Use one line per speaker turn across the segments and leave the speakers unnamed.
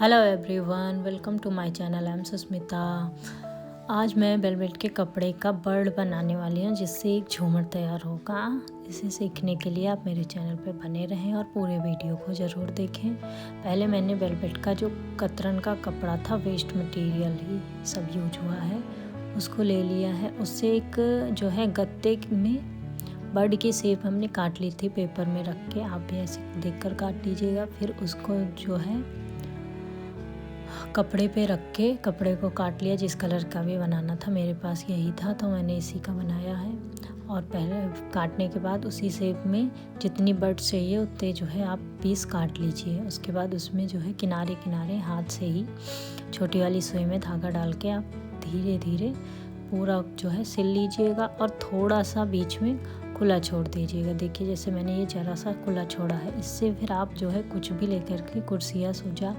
Hello everyone, welcome to my channel. I am Susmita. आज मैं velvet के कपड़े का बर्ड बनाने वाली हूँ, जिससे एक झूमर तैयार होगा। इसे सीखने के लिए आप मेरे चैनल पर बने रहें और पूरे वीडियो को ज़रूर देखें। पहले मैंने वेलवेट का जो कतरन का कपड़ा था, वेस्ट मटेरियल ही सब यूज हुआ है, उसको ले लिया है। उससे एक जो है गत्ते में बर्ड की शेप हमने काट ली थी पेपर में रख के। आप भी ऐसे देखकर काट लीजिएगा। फिर उसको जो है कपड़े पे रख के कपड़े को काट लिया। जिस कलर का भी बनाना था, मेरे पास यही था तो मैंने इसी का बनाया है। और पहले काटने के बाद उसी शेप में जितनी बर्ड चाहिए उतने जो है आप पीस काट लीजिए। उसके बाद उसमें जो है किनारे किनारे हाथ से ही छोटी वाली सुई में धागा डाल के आप धीरे धीरे पूरा जो है सिल लीजिएगा और थोड़ा सा बीच में खुला छोड़ दीजिएगा। देखिए जैसे मैंने ये ज़रा सा खुला छोड़ा है। इससे फिर आप जो है कुछ भी लेकर के कुर्सियाँ, सूजा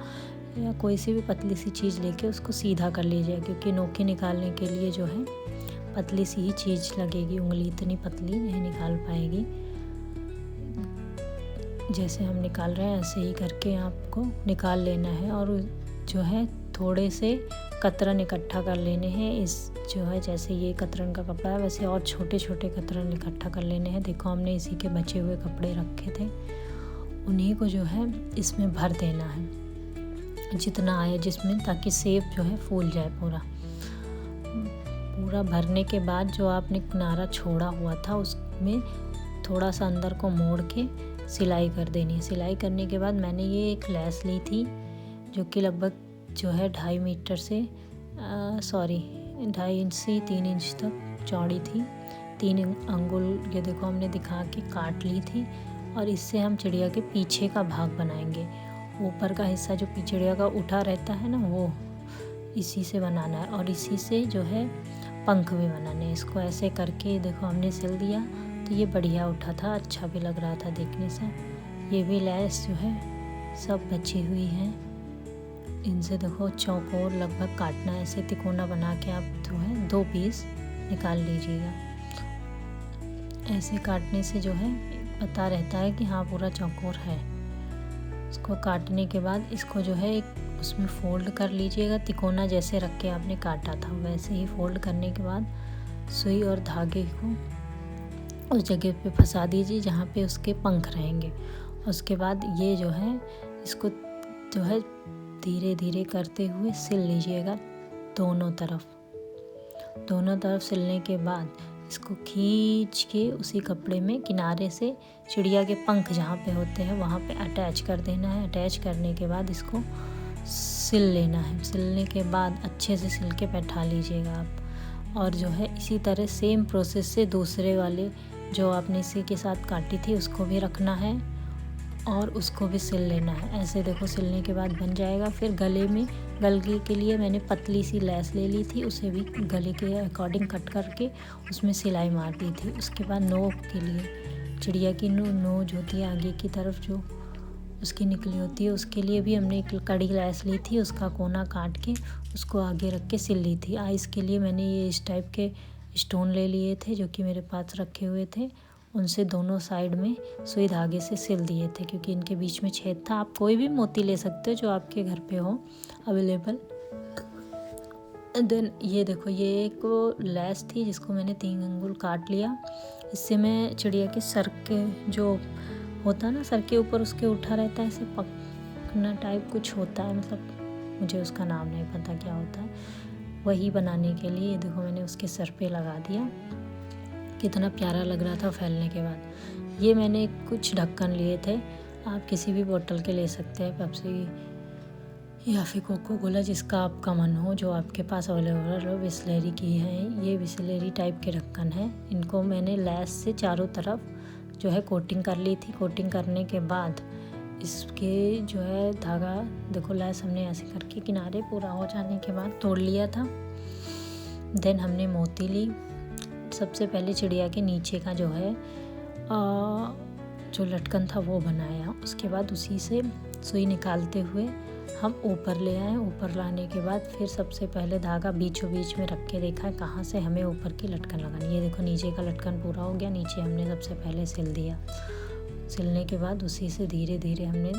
या कोई सी भी पतली सी चीज़ लेके उसको सीधा कर लीजिए, क्योंकि नोके निकालने के लिए जो है पतली सी ही चीज़ लगेगी। उंगली इतनी पतली नहीं निकाल पाएगी। जैसे हम निकाल रहे हैं ऐसे ही करके आपको निकाल लेना है। और जो है थोड़े से कतरन इकट्ठा कर लेने हैं। इस जो है जैसे ये कतरन का कपड़ा है, वैसे और छोटे छोटे कतरन इकट्ठा कर लेने हैं। देखो हमने इसी के बचे हुए कपड़े रखे थे, उन्हीं को जो है इसमें भर देना है जितना आए जिसमें, ताकि शेप जो है फूल जाए पूरा। भरने के बाद जो आपने किनारा छोड़ा हुआ था उसमें थोड़ा सा अंदर को मोड़ के सिलाई कर देनी है। सिलाई करने के बाद मैंने ये एक लेस ली थी जो कि लगभग जो है 2.5 मीटर से 2.5 इंच से 3 इंच तक चौड़ी थी। 3 अंगुल ये देखो हमने दिखा के काट ली थी। और इससे हम चिड़िया के पीछे का भाग बनाएंगे। ऊपर का हिस्सा जो चिड़िया का उठा रहता है ना, वो इसी से बनाना है। और इसी से जो है पंख भी बनाने हैं। इसको ऐसे करके देखो हमने सिल दिया तो ये बढ़िया उठा था, अच्छा भी लग रहा था देखने से। ये भी लेस जो है सब बची हुई है। इनसे देखो चौकोर लगभग काटना है। ऐसे तिकोना बना के आप जो है 2 पीस निकाल लीजिएगा। ऐसे काटने से जो है पता रहता है कि हाँ पूरा चौकोर है। इसको काटने के बाद इसको जो है एक उसमें फोल्ड कर लीजिएगा। तिकोना जैसे रख के आपने काटा था वैसे ही फोल्ड करने के बाद सुई और धागे को उस जगह पे फंसा दीजिए जहाँ पे उसके पंख रहेंगे। उसके बाद ये जो है इसको जो है धीरे धीरे करते हुए सिल लीजिएगा दोनों तरफ सिलने के बाद इसको खींच के उसी कपड़े में किनारे से चिड़िया के पंख जहाँ पे होते हैं वहाँ पे अटैच कर देना है। अटैच करने के बाद इसको सिल लेना है। सिलने के बाद अच्छे से सिल के बैठा लीजिएगा आप। और जो है इसी तरह सेम प्रोसेस से दूसरे वाले जो आपने इसी के साथ काटी थी उसको भी रखना है और उसको भी सिल लेना है। ऐसे देखो सिलने के बाद बन जाएगा। फिर गले के लिए मैंने पतली सी लेस ले ली थी, उसे भी गले के अकॉर्डिंग कट करके उसमें सिलाई मार दी थी। उसके बाद नोक के लिए चिड़िया की नोज होती है आगे की तरफ जो उसकी निकली होती है, उसके लिए भी हमने एक कड़ी लेस ली थी। उसका कोना काट के उसको आगे रख के सिल ली थी। आइस के लिए मैंने ये इस टाइप के स्टोन ले लिए थे जो कि मेरे पास रखे हुए थे। उनसे दोनों साइड में सुई धागे से सिल दिए थे, क्योंकि इनके बीच में छेद था। आप कोई भी मोती ले सकते हो जो आपके घर पे हो अवेलेबल। देन ये देखो ये एक लेस थी जिसको मैंने 3 अंगुल काट लिया। इससे मैं चिड़िया के सर के जो होता है ना, सर के ऊपर उसके उठा रहता है, ऐसे पकना टाइप कुछ होता है, मतलब मुझे उसका नाम नहीं पता क्या होता है, वही बनाने के लिए ये देखो मैंने उसके सर पे लगा दिया। कितना प्यारा लग रहा था फैलने के बाद। ये मैंने कुछ ढक्कन लिए थे, आप किसी भी बोतल के ले सकते हैं, पेप्सी या फिर कोको कोला, जिसका आपका मन हो, जो आपके पास अवेलेबल हो। बिसलेरी की है ये, बिसलेरी टाइप के ढक्कन है। इनको मैंने लेस से चारों तरफ जो है कोटिंग कर ली थी। कोटिंग करने के बाद इसके जो है धागा देखो लेस हमने ऐसे करके किनारे पूरा हो जाने के बाद तोड़ लिया था। देन हमने मोती ली। सबसे पहले चिड़िया के नीचे का जो है जो लटकन था वो बनाया। उसके बाद उसी से सुई निकालते हुए हम ऊपर ले आए। ऊपर लाने के बाद फिर सबसे पहले धागा बीचों बीच में रख के देखा कहाँ से हमें ऊपर की लटकन लगानी। ये देखो नीचे का लटकन पूरा हो गया। नीचे हमने सबसे पहले सिल दिया। सिलने के बाद उसी से धीरे धीरे हमने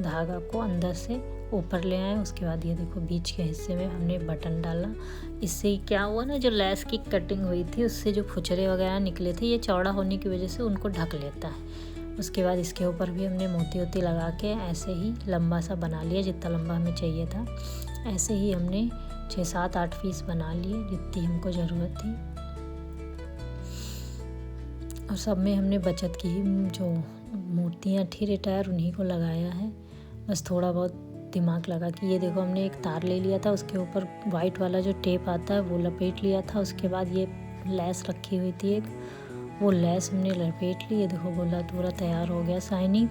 धागा को अंदर से ऊपर ले आए। उसके बाद ये देखो बीच के हिस्से में हमने बटन डाला। इससे क्या हुआ ना, जो लेस की कटिंग हुई थी उससे जो फुचरे वगैरह निकले थे, ये चौड़ा होने की वजह से उनको ढक लेता है। उसके बाद इसके ऊपर भी हमने मोती वोती लगा के ऐसे ही लंबा सा बना लिया, जितना लंबा हमें चाहिए था। ऐसे ही हमने 6, 7, 8 पीस बना लिए, जितनी हमको ज़रूरत थी। और सब में हमने बचत की ही जो मूर्तियाँ थी रिटायर, उन्हीं को लगाया है। बस थोड़ा बहुत दिमाग लगा कि ये देखो हमने एक तार ले लिया था, उसके ऊपर वाइट वाला जो टेप आता है वो लपेट लिया था। उसके बाद ये लेस रखी हुई थी एक, वो लेस हमने लपेट ली। ये देखो गोला पूरा तैयार हो गया शाइनिंग।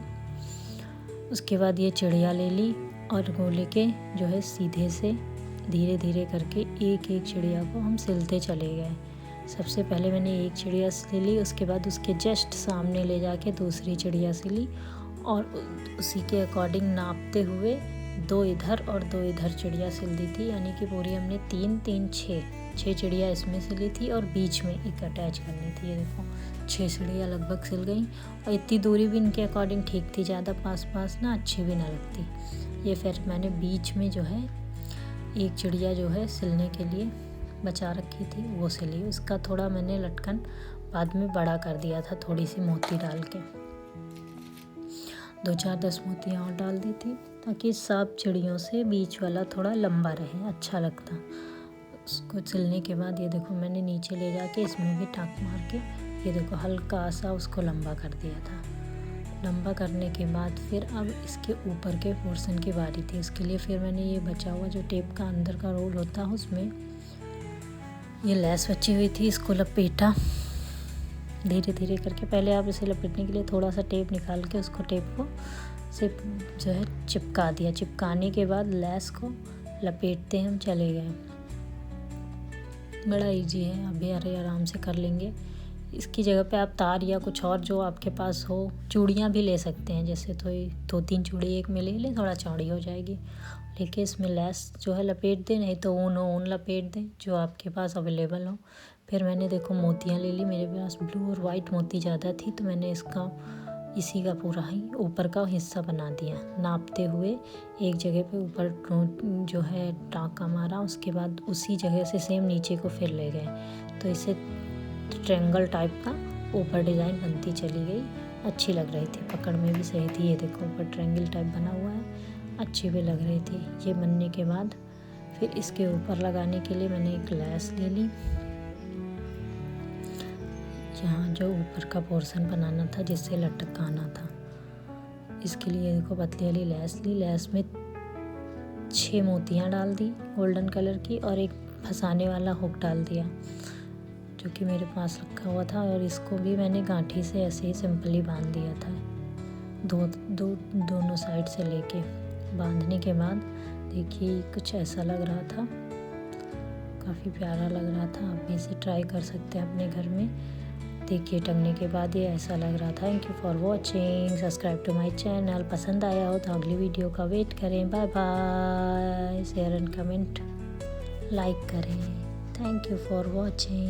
उसके बाद ये चिड़िया ले ली और गोले के जो है सीधे से धीरे धीरे करके एक एक चिड़िया को हम सिलते चले गए। सबसे पहले मैंने एक चिड़िया सिली ली, उसके बाद उसके जस्ट सामने ले जाके दूसरी चिड़िया सिली और उसी के अकॉर्डिंग नापते हुए 2 इधर और 2 इधर चिड़िया सिल दी थी। यानी कि पूरी हमने 3, 3, 6 चिड़िया इसमें सिली थी और बीच में एक अटैच करनी थी। ये देखो 6 चिड़िया लगभग सिल गई और इतनी दूरी भी इनके अकॉर्डिंग ठीक थी, ज़्यादा पास पास ना अच्छी भी ना लगती। ये फिर मैंने बीच में जो है एक चिड़िया जो है सिलने के लिए बचा रखी थी वो सिली। उसका थोड़ा मैंने लटकन बाद में बड़ा कर दिया था, थोड़ी सी मोती डाल के 2, 4, 10 मोतियाँ और डाल दी थी, ताकि सब चिड़ियों से बीच वाला थोड़ा लंबा रहे, अच्छा लगता। उसको सिलने के बाद ये देखो मैंने नीचे ले जाके इसमें भी टाँक मार के ये देखो हल्का सा उसको लंबा कर दिया था। लंबा करने के बाद फिर अब इसके ऊपर के पोर्शन की बारी थी। इसके लिए फिर मैंने ये बचा हुआ जो टेप का अंदर का रोल होता है, उसमें ये लेस बची हुई थी, इसको लपेटा धीरे धीरे करके। पहले आप इसे लपेटने के लिए थोड़ा सा टेप निकाल के उसको टेप को से जो है चिपका दिया। चिपकाने के बाद लेस को लपेटते हम चले गए। बड़ा इजी है, अभी आराम से कर लेंगे। इसकी जगह पे आप तार या कुछ और जो आपके पास हो, चूड़ियाँ भी ले सकते हैं। जैसे तो 2-3 चूड़ी एक में ले लें, थोड़ा चौड़ी हो जाएगी। लेके इसमें लेस जो है लपेट दें, नहीं तो ऊन लपेट दें जो आपके पास अवेलेबल हो। फिर मैंने देखो मोतियाँ ले ली, मेरे पास ब्लू और वाइट मोती ज़्यादा थी, तो मैंने इसी का पूरा ही ऊपर का हिस्सा बना दिया। नापते हुए एक जगह पे ऊपर जो है टाँका मारा, उसके बाद उसी जगह से सेम नीचे को फिर ले गए, तो इसे ट्रायंगल टाइप का ऊपर डिज़ाइन बनती चली गई। अच्छी लग रही थी, पकड़ में भी सही थी। ये देखो ऊपर ट्रायंगल टाइप बना हुआ है, अच्छी भी लग रही थी। ये बनने के बाद फिर इसके ऊपर लगाने के लिए मैंने एक लेस ले ली, यहाँ जो ऊपर का पोर्शन बनाना था जिससे लटकाना था। इसके लिए देखो पतली वाली लेस ली। लेस में 6 मोतियाँ डाल दी गोल्डन कलर की और एक फंसाने वाला हुक डाल दिया जो कि मेरे पास रखा हुआ था। और इसको भी मैंने गांठी से ऐसे ही सिंपली बांध दिया था, दोनों साइड से लेके। बांधने के बाद देखिए कुछ ऐसा लग रहा था, काफ़ी प्यारा लग रहा था। आप भी इसे ट्राई कर सकते हैं अपने घर में। देखिए टंगने के बाद ये ऐसा लग रहा था। Thank you for watching, subscribe to my channel. पसंद आया हो तो अगली वीडियो का वेट करें। Bye bye, share and comment, like करें। Thank you for watching.